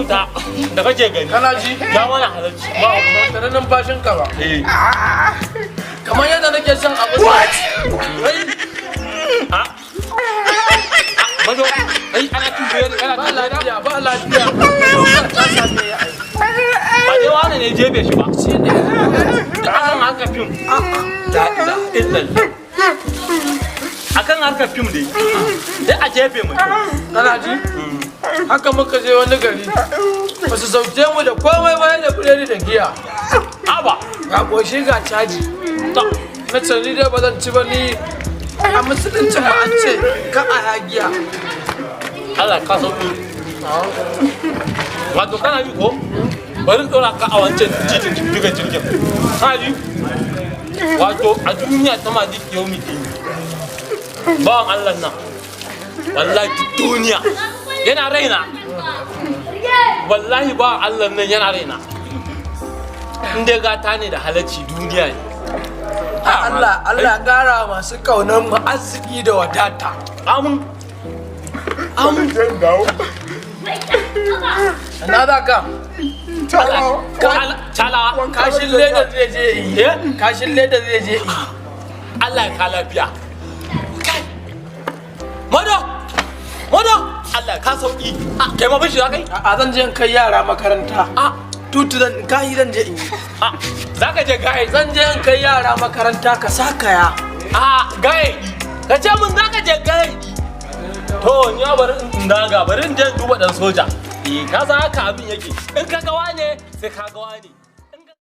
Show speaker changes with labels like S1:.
S1: kyauta da kake gani.
S2: Kana ji?
S1: Ya mana halarci.
S2: Ba da numfashin ka ba.
S1: Eh.
S2: Kamar yadda nake son abu.
S1: Mazo, ai ana tumbiyar kana
S2: Ba lafiya, ba lafiya. Ka same ya ai.
S1: ba dai wani ne jebe shi ba.
S2: Shi ne.
S1: Da akan harkar fim. Da illan. Akan harkar fim dai. Sai a jefe mu.
S2: Kana ji? Haka muka je wani gari. Ba su sauke mu da komai bayan da biredi da giya.
S1: Aba.
S2: Ga ƙoshi ga caji. Na ce ni dai ba zan ci ba ni. A musulunci ma an ce ka a hagiya.
S1: Allah ka sauki. Wato kana ji ko? Bari ɗora ka a wancan titin duka jirgin. Kana ji? Wato a duniya ta ma dik yau miki. Bawan Allah nan. Wallahi duniya yana raina. Wallahi bawan Allah nan yana raina. In dai gata ne da halacci duniya ne.
S2: Allah gara masu kaunar mu arziki da wadata.
S1: Amin. Amin.
S2: Na za ka?
S1: Calawa.
S2: Kashin ledar zai je yi. Kashin ledar zai je yi.
S1: Allah ya ka lafiya. Kai. Mado. Mado. Allah ka sauki. Kai ma bishi za kai?
S2: A zan je in kai yara makaranta. Tutu zan gahi zan je in yi.
S1: Za ka je gaye.
S2: Zan je in kai yara makaranta ka sa kaya.
S1: Gaye. Ka ce mun za ka je gaye. To ni bari in daga bari in je duba dan soja. Ka san haka abin yake. In ka ga wane sai ka ga wane.